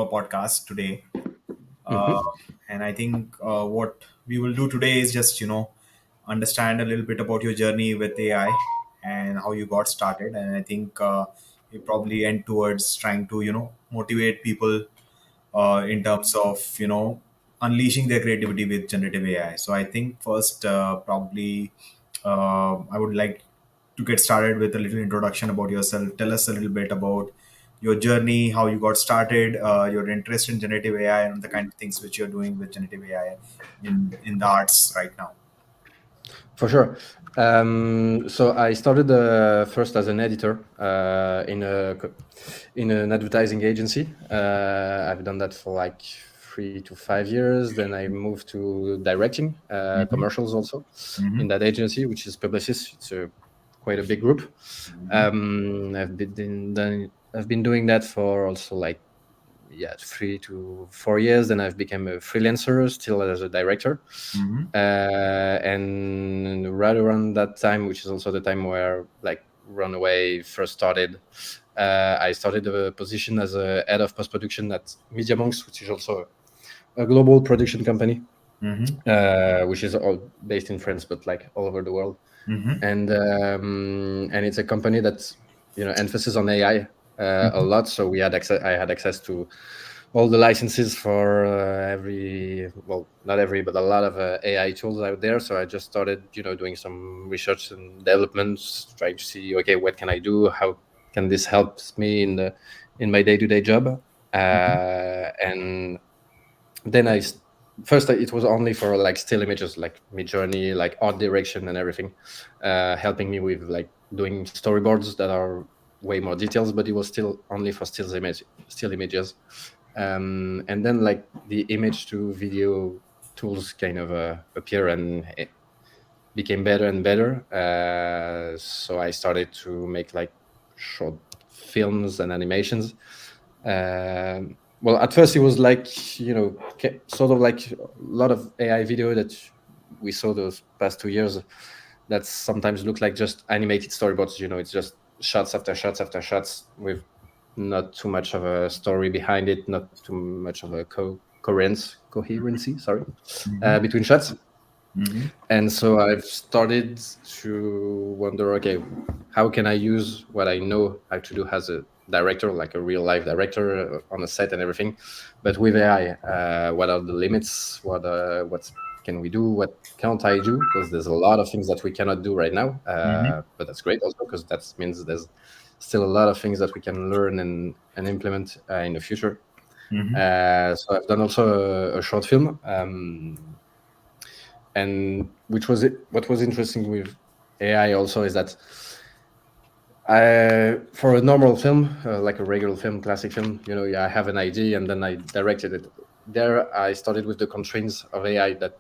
our podcast today. Uh, Mm-hmm. and I think what we will do today is just, understand a little bit about your journey with AI and how you got started. And I think you probably end towards trying to, motivate people in terms of, unleashing their creativity with generative AI. So I think first, probably, I would like to get started with a little introduction about yourself. Tell us a little bit about your journey, how you got started, your interest in generative AI, and the kind of things which you're doing with generative AI in the arts right now. For sure. So I started first as an editor in an advertising agency. I've done that for like 3 to 5 years. Then I moved to directing Hmm. commercials also Hmm. in that agency, which is Publicis. It's quite a big group. I've been doing that for also like 3 to 4 years. Then I've become a freelancer, still as a director. Hmm. And right around that time, which is also the time where like Runaway first started, I started a position as a head of post production at Media Monks, which is also a global production company, Hmm. which is all based in France, but like all over the world. Hmm. And it's a company that emphasis on AI a lot. So we had access. I had access to all the licenses for not every, but a lot of AI tools out there. So I just started, doing some research and developments, trying to see, okay, what can I do? How can this help me in my day to day job? And then first it was only for like still images, like mid journey, like art direction and everything, helping me with like doing storyboards that are way more details, but it was still only for still images. And then like the image to video tools kind of appear, and it became better and better. So I started to make like short films and animations. Well, at first it was like, sort of like a lot of AI video that we saw those past 2 years that sometimes look like just animated storyboards. It's just shots after shots after shots with not too much of a story behind it, not too much of a coherency, sorry, Hmm. between shots. Hmm. And so I've started to wonder, okay, how can I use what I know how to do as a director, like a real life director on a set and everything, but with AI? What are the limits? What can we do? What can't I do? Because there's a lot of things that we cannot do right now. Hmm. But that's great also, because that means there's still a lot of things that we can learn and implement in the future. Hmm. So I've done also a short film. And which was it what was interesting with AI also is that for a normal film, like a regular film, classic film, I have an idea and then I directed it. There I started with the constraints of AI that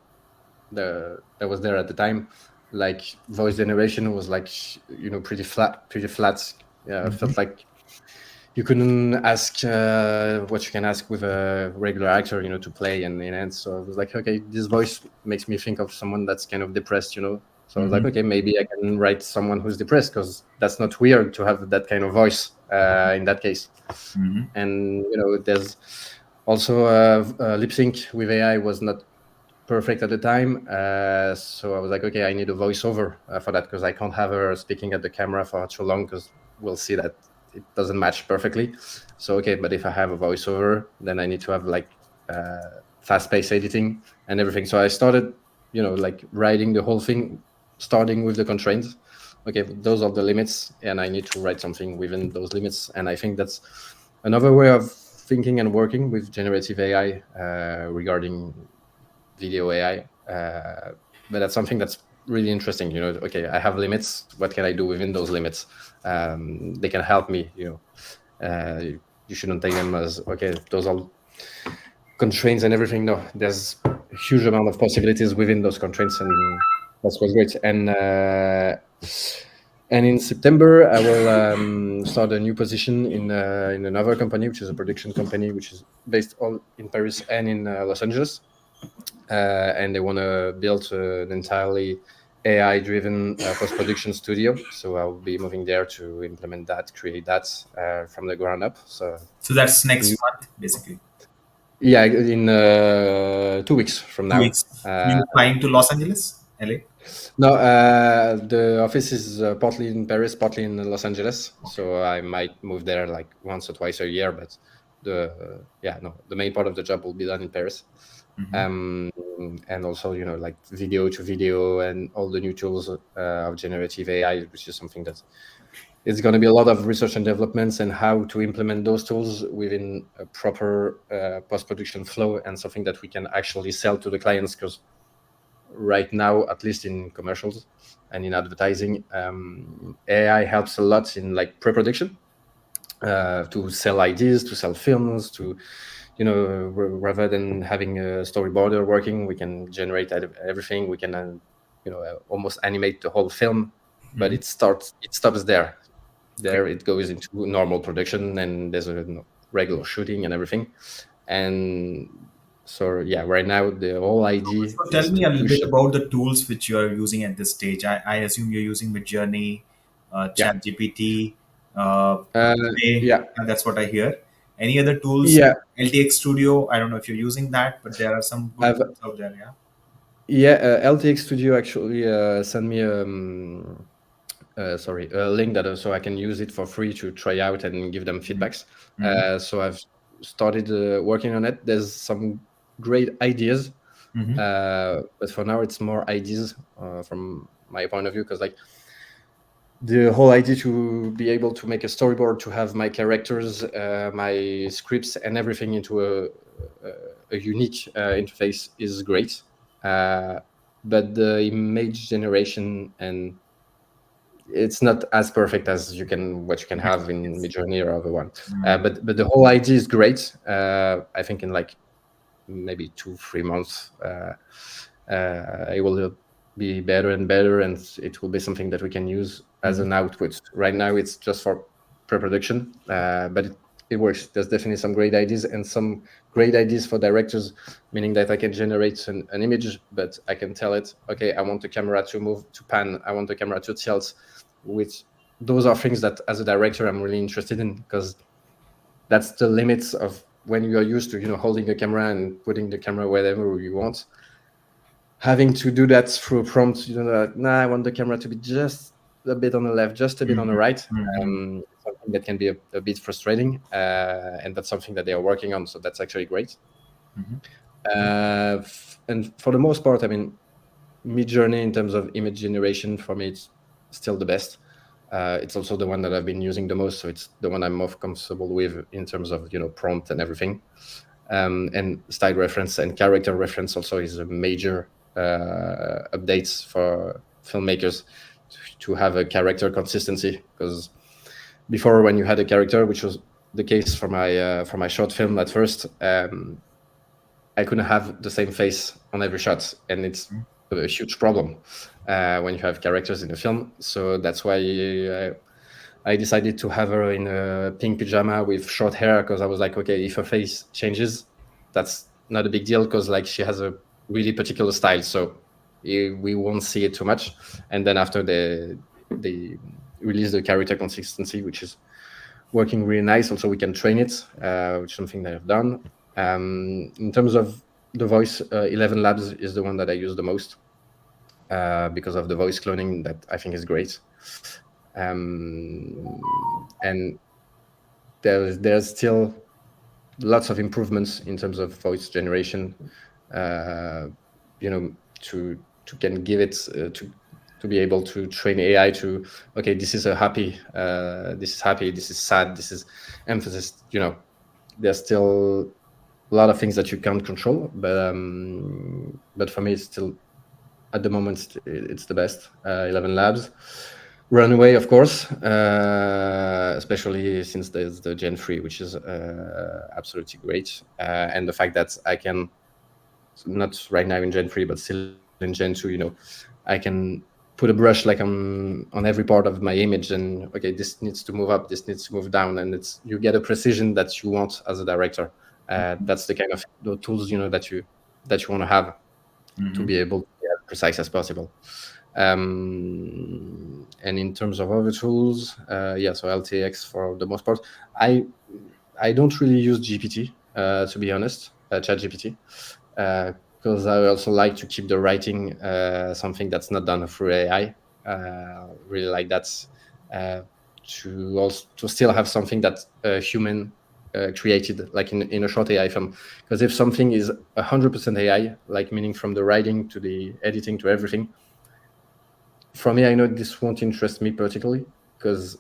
was there at the time. Like voice generation was like, pretty flat. Felt like you couldn't ask what you can ask with a regular actor, to play and enhance. So I was like, okay, this voice makes me think of someone that's kind of depressed. So I was like, Hmm. okay, maybe I can write someone who's depressed, because that's not weird to have that kind of voice in that case. Hmm. And there's also lip sync with AI was not perfect at the time. So I was like, okay, I need a voiceover for that, because I can't have her speaking at the camera for too long, because we'll see that it doesn't match perfectly. So, okay, but if I have a voiceover, then I need to have like fast paced editing and everything. So I started, like writing the whole thing, starting with the constraints. Okay, those are the limits, and I need to write something within those limits. And I think that's another way of thinking and working with generative AI regarding video AI. But that's something that's really interesting. Okay, I have limits. What can I do within those limits? They can help me. You shouldn't take them as, okay, those are constraints and everything. No, there's a huge amount of possibilities within those constraints, and that's what's great. And in September, I will start a new position in another company, which is a production company, which is based all in Paris and in Los Angeles. And they want to build an entirely AI-driven post-production studio. So I'll be moving there to implement that, create that from the ground up. So So that's new, next month, basically. Yeah, in 2 weeks from Two now. weeks. You flying to Los Angeles, LA? No, the office is partly in Paris, partly in Los Angeles. So I might move there like once or twice a year. But yeah, no, the main part of the job will be done in Paris. Mm-hmm. Um, and also, like video to video and all the new tools of generative AI, which is something that it's going to be a lot of research and developments and how to implement those tools within a proper post-production flow and something that we can actually sell to the clients. Because right now, at least in commercials and in advertising, AI helps a lot in like pre-production, to sell ideas, to sell films, to rather than having a storyboarder working, we can generate everything. We can almost animate the whole film, but Mm-hmm. it stops there. Okay. There it goes into normal production, and there's a regular shooting and everything. And so yeah, right now the whole idea So tell is me to a little bit push. about the tools which you are using at this stage. I assume you're using Midjourney, Yeah. ChatGPT, uh, uh, May, yeah. and that's what I hear. Any other tools? Yeah. LTX Studio. I don't know if you're using that, but there are some good I've tools out there. Yeah. Yeah, LTX Studio actually sent me sorry, a link that so I can use it for free to try out and give them feedbacks. Mm-hmm. So I've started working on it. There's some great ideas, Mm-hmm. but for now it's more ideas from my point of view, because like the whole idea to be able to make a storyboard, to have my characters, my scripts, and everything into a unique interface is great. Uh, but the image generation, and it's not as perfect as what you can have in Yes. Midjourney or other one. Mm-hmm. But the whole idea is great. I think in like maybe 2 3 months, it will be better and better, and it will be something that we can use as Mm-hmm. an output. Right now it's just for pre-production, but it works. There's definitely some great ideas, and some great ideas for directors, meaning that I can generate an image, but I can tell it, okay, I want the camera to move, to pan, I want the camera to tilt. Which those are things that as a director I'm really interested in, because that's the limits of when you are used to holding a camera and putting the camera wherever you want. Having to do that through a prompt, like, nah, I want the camera to be just a bit on the left, just a bit on the right. Mm-hmm. Something that can be a bit frustrating, and that's something that they are working on, so that's actually great. Mm-hmm. And for the most part, I mean, Midjourney in terms of image generation, for me it's still the best. It's also the one that I've been using the most, so it's the one I'm most comfortable with in terms of prompt and everything. And style reference and character reference also is a major updates for filmmakers to have a character consistency. Because before, when you had a character, which was the case for my short film at first, I couldn't have the same face on every shot, and it's a huge problem when you have characters in a film. So that's why I decided to have her in a pink pajama with short hair, because I was like, okay, if her face changes, that's not a big deal, because like she has a really particular style, so we won't see it too much. And then after they release the character consistency, which is working really nice. Also, we can train it, which is something that I've done. In terms of the voice, 11 Labs is the one that I use the most, because of the voice cloning that I think is great. And there's still lots of improvements in terms of voice generation. Uh, you know, to can give it to be able to train AI to, okay, this is a happy, this is happy, this is sad, this is emphasis. There's still a lot of things that you can't control, but for me, it's still at the moment it's the best. 11 Labs, Runway, of course, especially since there's the Gen 3, which is absolutely great, and the fact that I can, not right now in Gen 3, but still in Gen 2, I can put a brush like on every part of my image, and okay, this needs to move up, this needs to move down, and you get a precision that you want as a director. That's the kind of the tools that you want to have to Mm-hmm. be able to be as precise as possible. And in terms of other tools, yeah, so LTX for the most part. I I don't really use GPT, to be honest. ChatGPT, because I also like to keep the writing something that's not done through AI. Really like that, uh, to also to still have something that human created, like in a short AI film. Because if something is 100% AI, like meaning from the writing to the editing to everything, for me, I know this won't interest me particularly, because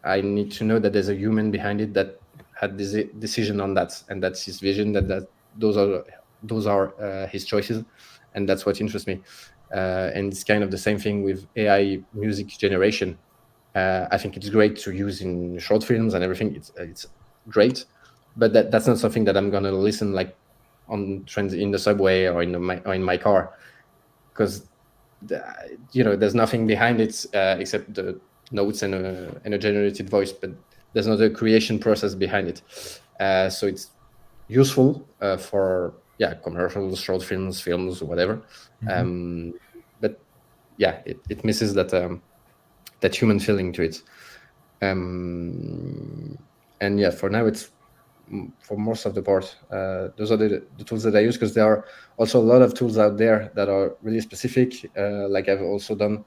I need to know that there's a human behind it that had this decision on that, and that's his vision. That those are his choices, and that's what interests me. And it's kind of the same thing with AI music generation. I think it's great to use in short films and everything. It's great, but that's not something that I'm gonna listen like on trends in the subway or in my car, because there's nothing behind it except the notes and a generated voice, but there's not a creation process behind it. So it's useful for commercials, short films, whatever. Mhm. But yeah, it misses that human feeling to it. um, and yeah, for now it's for most of the part, those are the tools that I use, because there are also a lot of tools out there that are really specific. Like I've also done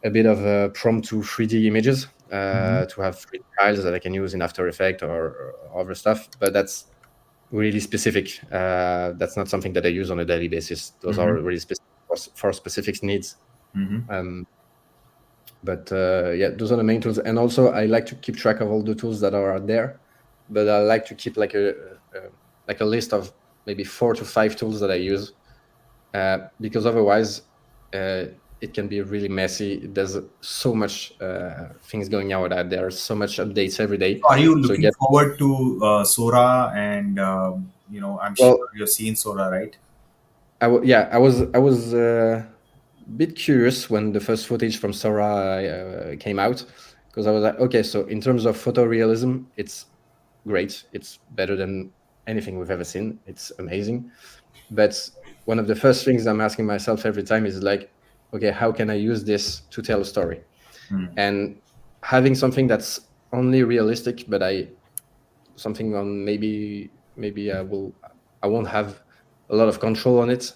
a bit of a prompt to 3D images, Mhm. to have 3D files that I can use in After Effects or other stuff, but that's really specific. That's not something that I use on a daily basis. Those are Mhm. really specific for specific needs. Mhm. Um, but yeah, those are the main tools. And also I like to keep track of all the tools that are out there, but I like to keep like a list of maybe 4 to 5 tools that I use, because otherwise uh, it can be really messy. There's so much things going out there, so much updates every day. So are you So looking yeah, forward to Sora? And I'm sure well, you've seen Sora, right? yeah, I was a bit curious when the first footage from Sora came out, because I was like, okay, so in terms of photorealism, it's great. It's better than anything we've ever seen. It's amazing. But one of the first things I'm asking myself every time is like, okay, how can I use this to tell a story? Hmm. And having something that's only realistic, but I something on maybe I won't have a lot of control on it.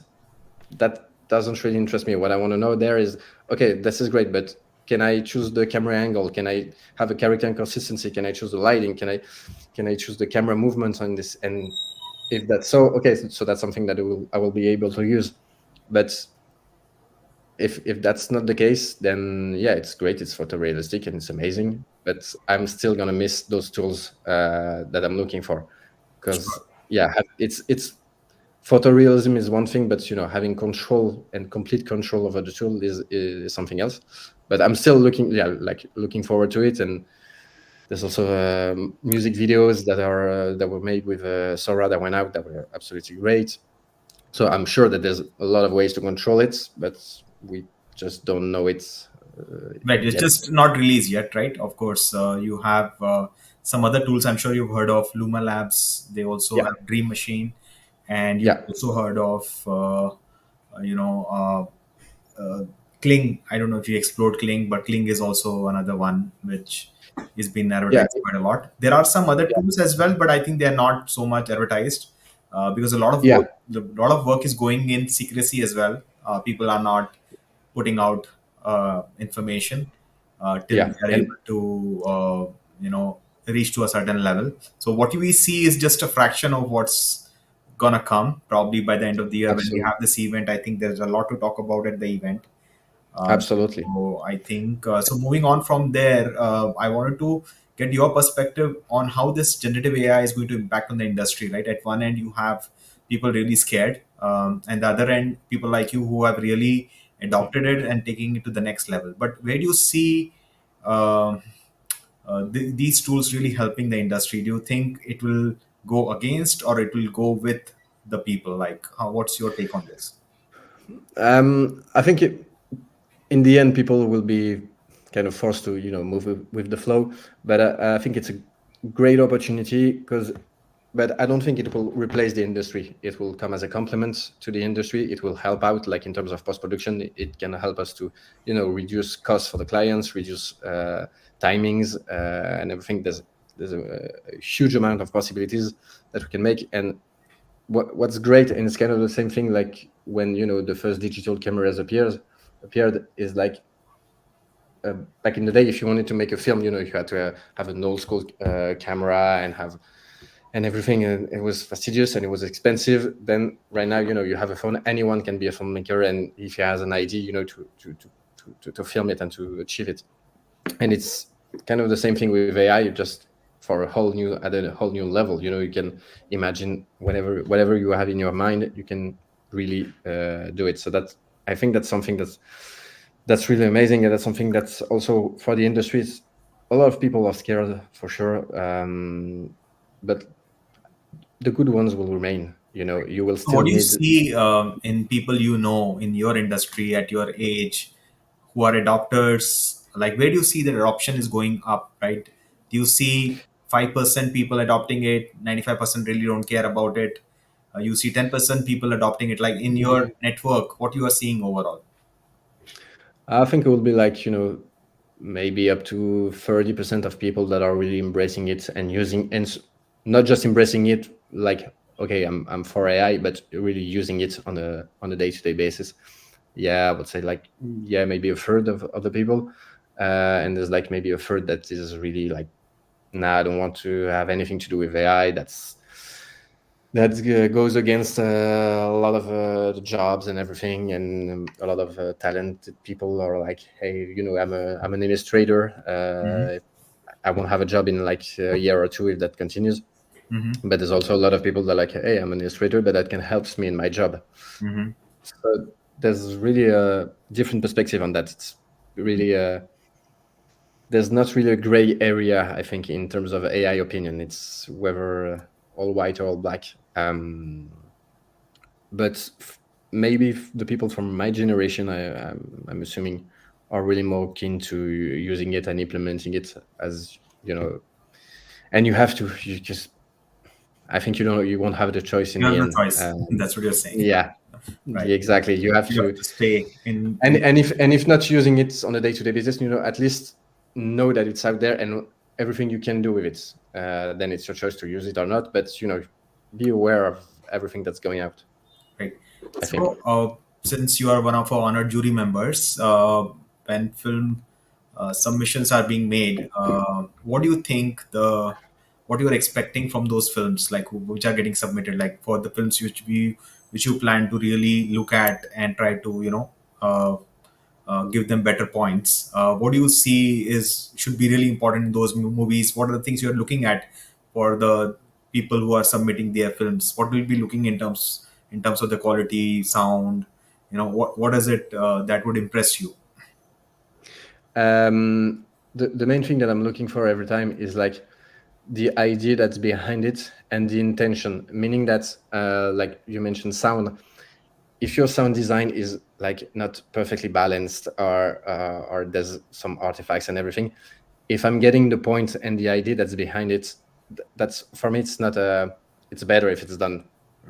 That doesn't really interest me. What I want to know there is, okay, this is great, but can I choose the camera angle? Can I have a character inconsistency? Can I choose the lighting? Can I choose the camera movements on this? And if that's so, okay, so that's something that I will be able to use. But if that's not the case, then yeah, it's great. It's photorealistic and it's amazing. But I'm still gonna miss those tools that I'm looking for, because Sure. yeah, it's photorealism is one thing, but having control and complete control over the tool is something else. But I'm still looking forward to it. And there's also music videos that were made with Sora that went out that were absolutely great. So I'm sure that there's a lot of ways to control it, but we just don't know it Right, it's yet. just not released yet, right? Of course, you have some other tools. I'm sure you've heard of Luma Labs. They also Yeah, have Dream Machine, and you've yeah, also heard of you know Kling. I don't know if you explored Kling, but Kling is also another one which is being yeah, advertised quite a lot. There are some other yeah, tools as well, but I think they're not so much advertised because yeah, a lot of work is going in secrecy as well. People are not putting out information till yeah. we are And able to reach to a certain level. So what we see is just a fraction of what's gonna come probably by the end of the year when we absolutely, have this event. I think there's a lot to talk about at the event. absolutely. So I think so. Moving on from there, I wanted to get your perspective on how this generative AI is going to impact on the industry. Right, at one end you have people really scared, and the other end people like you who have really adopted it and taking it to the next level. But where do you see um these tools really helping the industry? Do you think it will go against or it will go with the people? Like, what's your take on this? I think in the end, people will be kind of forced to move with the flow. But I think it's a great opportunity, but I don't think it will replace the industry. It will come as a complement to the industry. It will help out, like in terms of post production. It can help us to reduce costs for the clients, reduce timings, and everything. There's a huge amount of possibilities that we can make. And what's great, and it's kind of the same thing like when the first digital cameras appeared, is like back in the day, if you wanted to make a film, you had to have an old school camera and have and everything, and it was fastidious and it was expensive. Then right now, you have a phone, anyone can be a filmmaker, and if he has an idea, to film it and to achieve it. And it's kind of the same thing with AI, just for at a whole new level. You can imagine whatever you have in your mind, you can really do it. So that's I think that's something that's really amazing, and that's something that's also for the industries. A lot of people are scared for sure, but the good ones will remain. You will So still what do you need. see in people you know in your industry at your age who are adopters? Like, where do you see that adoption is going up, right? Do you see 5% people adopting it, 95% really don't care about it? You see 10% people adopting it. Like in your network, what you are seeing overall? I think it will be like, maybe up to 30% of people that are really embracing it and using, and not just embracing it like, okay, I'm for AI, but really using it on a day-to-day basis. Yeah, I would say like, yeah, maybe a third of the people. And there's like maybe a third that is really like, nah, I don't want to have anything to do with AI. That goes against a lot of the jobs and everything, and a lot of talented people are like, hey, I'm an illustrator. Hmm. I won't have a job in like a year or two if that continues. Hmm. But there's also a lot of people that are like, hey, I'm an illustrator, but that can help me in my job. Hmm. So there's really a different perspective on that. It's really there's not really a gray area, I think, in terms of AI opinion. It's whether all white or all black. But maybe the people from my generation, I'm assuming, are really more keen to using it and implementing it, as and you have to. You just, I think, you won't have the choice in You have the no end. choice. That's what you're saying, Yeah, right? exactly. You have You have to, to stay in. and if not using it on a day-to-day basis, at least know that it's out there and everything you can do with it. Then it's your choice to use it or not. But be aware of everything that's going out, Right. I think. So, since you are one of our honored jury members, when film submissions are being made, what do you think what you are expecting from those films, like which are getting submitted, like for the films which you plan to really look at and try to give them better points. What do you see is should be really important in those movies? What are the things you are looking at for the people who are submitting their films? What will be looking in terms of the quality, sound? What is it that would impress you? The main thing that I'm looking for every time is like the idea that's behind it and the intention, meaning that like you mentioned sound. If your sound design is like not perfectly balanced, or there's some artifacts and everything, if I'm getting the point and the idea that's behind it, that's for me, it's not a it's better if it's done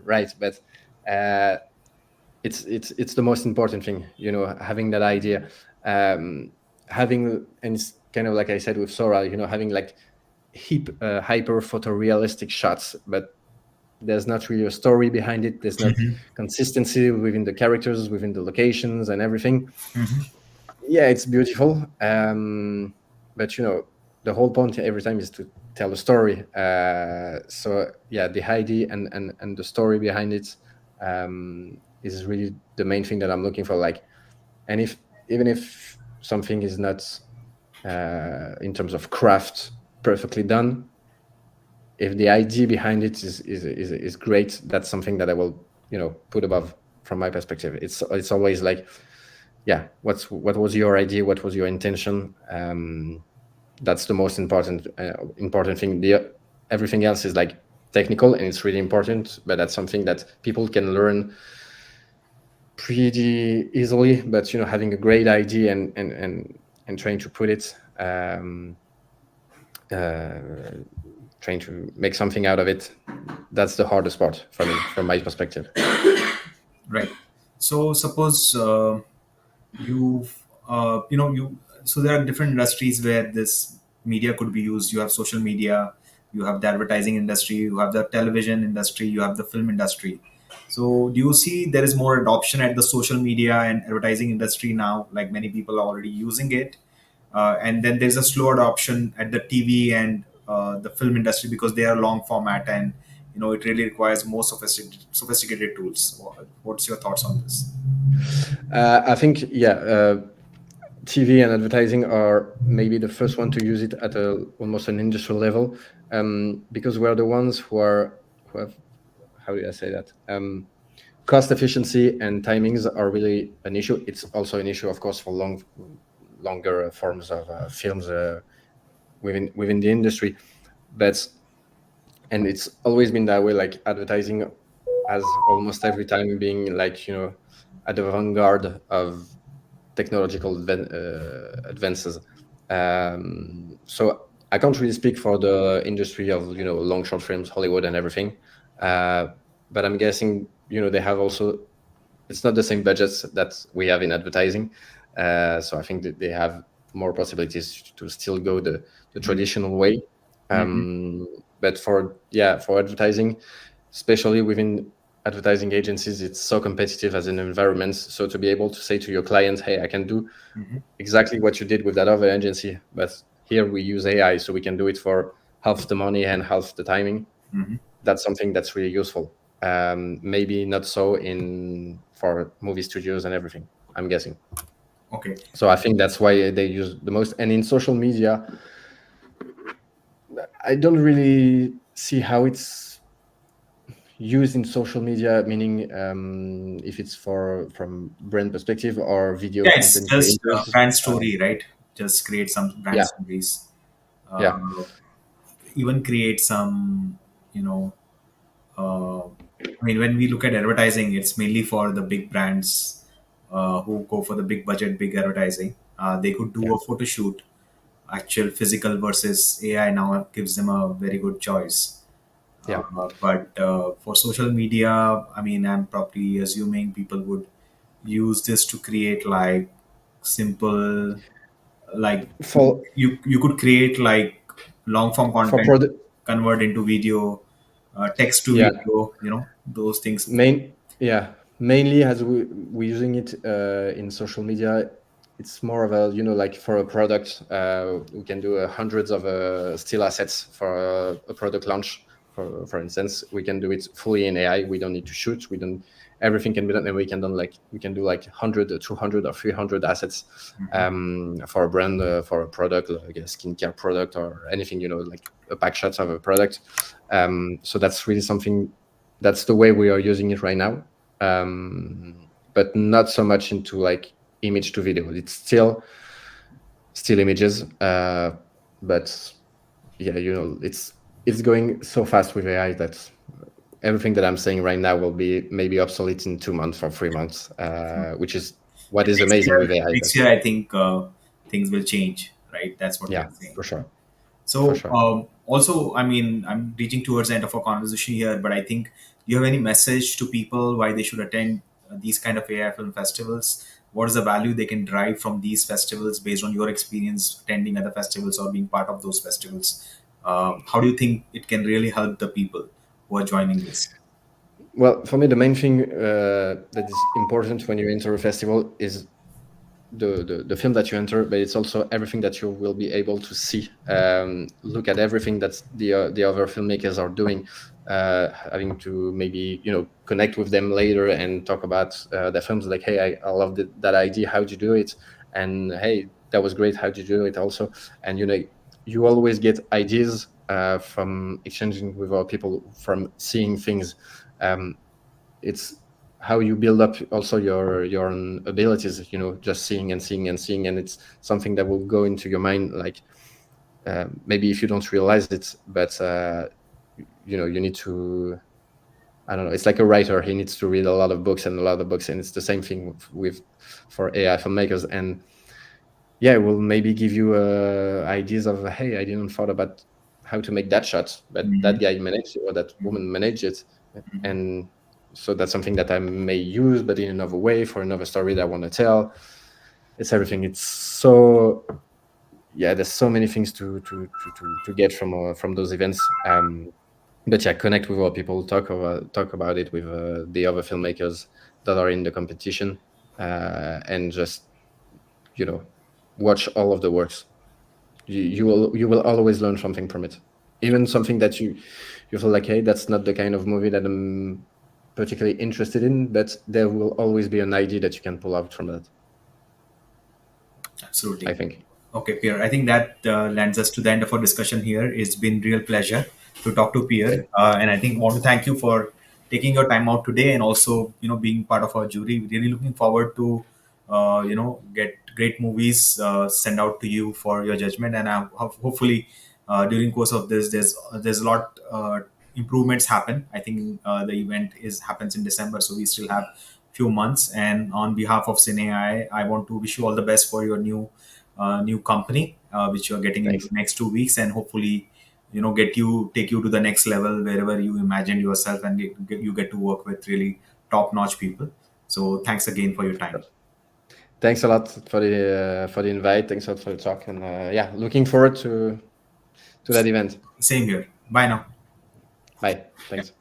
right. But uh it's the most important thing, having that idea, um having, and it's kind of like I said with Sora, having like hyper photorealistic shots, but there's not really a story behind it. There's not Hmm. consistency within the characters, within the locations and everything. Hmm. Yeah, it's beautiful, but the whole point every time is to tell a story. So yeah, the idea and the story behind it is really the main thing that I'm looking for. Like, and if even if something is not in terms of craft perfectly done, if the idea behind it is great, that's something that I will put above. From my perspective, it's always like, yeah, what was your idea, what was your intention? That's the most important thing. Everything else is like technical, and it's really important, but that's something that people can learn pretty easily. But having a great idea and trying to put it, uh, trying to make something out of it, that's the hardest part for me, from my perspective. Right. So suppose you so there are different industries where this media could be used. You have social media, you have the advertising industry, you have the television industry, you have the film industry. So do you see there is more adoption at the social media and advertising industry now, like many people are already using it, and then there's a slow adoption at the TV and the film industry because they are long format, and it really requires more sophisticated tools. What's your thoughts on this? I think, yeah, TV and advertising are maybe the first one to use it at almost an industrial level, because we're the ones who have, how do I say that? Cost efficiency and timings are really an issue. It's also an issue, of course, for longer forms of films within the industry, but and it's always been that way. Like advertising has almost every time being like at the vanguard of technological advances. So I can't really speak for the industry of long short films, Hollywood, and everything. Uh, but I'm guessing they have also, it's not the same budgets that we have in advertising. So I think that they have more possibilities to still go the traditional way. Mm-hmm. But for advertising, especially within advertising agencies, it's so competitive as an environment. So to be able to say to your client, hey, I can do Mm-hmm. exactly what you did with that other agency, but here we use AI, so we can do it for half the money and half the timing. Mm-hmm. That's something that's really useful. Maybe not so in for movie studios and everything, I'm guessing. Okay. So I think that's why they use the most. And in social media, I don't really see how it's used in social media, meaning if it's for from brand perspective or video Yeah, it's content just a creators. brand story, right? Just create some brand Yeah, stories. yeah, Uh, Even create some, you know, I mean, when we look at advertising, it's mainly for the big brands who go for the big budget, big advertising. They could yeah, do a photo shoot, actual physical versus AI now gives them a very good choice. yeah. But for social media, I mean, I'm probably assuming people would use this to create like simple, like For you could create like long form for content, product, convert into video, text to yeah. video, those things. Mainly as we're using it in social media, it's more of a like for a product, we can do hundreds of still assets for a product launch. For instance, we can do it fully in AI. We don't need to shoot. We don't. Everything can be done, and we can do like 100 or 200 or 300 assets for a brand, for a product like a skincare product or anything, like a pack shot of a product. So that's really something, that's the way we are using it right now. But not so much into like image to video. It's still images, but yeah, it's going so fast with AI that everything that I'm saying right now will be maybe obsolete in 2 months or 3 months, which is what is Next amazing with year, AI. next year, I think things will change, right? That's what Yeah, you're saying. for sure, for So, sure. also, I mean, I'm reaching towards the end of our conversation here, but I think, do you have any message to people why they should attend these kind of AI film festivals? What is the value they can derive from these festivals based on your experience attending other festivals or being part of those festivals? How do you think it can really help the people who are joining this? Well, for me, the main thing that is important when you enter a festival is the film that you enter, but it's also everything that you will be able to see. Look at everything that the other filmmakers are doing, having to maybe connect with them later and talk about their films. Like, hey, I love that idea. How'd you do it? And hey, that was great. How'd you do it? Also, and you always get ideas from exchanging with other people, from seeing things. It's how you build up also your own abilities, just seeing and seeing and seeing, and it's something that will go into your mind, like maybe if you don't realize it, but you need to, I don't know, it's like a writer, he needs to read a lot of books and a lot of books, and it's the same thing with for AI filmmakers. And yeah, it will maybe give you ideas of, hey, I didn't thought about how to make that shot, but that Mhm. guy managed it, or that woman managed it. And so that's something that I may use, but in another way, for another story that I want to tell. It's everything. It's so yeah, there's so many things to get from those events. But yeah, connect with our people, talk about it with the other filmmakers that are in the competition, and just, you know, watch all of the works. You will always learn something from it, even something that you feel like, hey, that's not the kind of movie that I'm particularly interested in, but there will always be an idea that you can pull out from that, I Absolutely. think. Okay, Pierre. I think that lands us to the end of our discussion here. It's been real pleasure to talk to Pierre, Okay. and I think want to thank you for taking your time out today and also being part of our jury. Really looking forward to get great movies sent out to you for your judgment, and hopefully during course of this there's a lot improvements happen. I think the event is happens in December, so we still have few months. And on behalf of CineAI, I want to wish you all the best for your new company which you're getting into Thanks. next 2 weeks, and hopefully take you to the next level wherever you imagined yourself, and you get to work with really top notch people. So thanks again for your time. Thanks a lot for the invite. Thanks a lot for the talk, and yeah, looking forward to that event. Same here. Bye now. Bye. Thanks.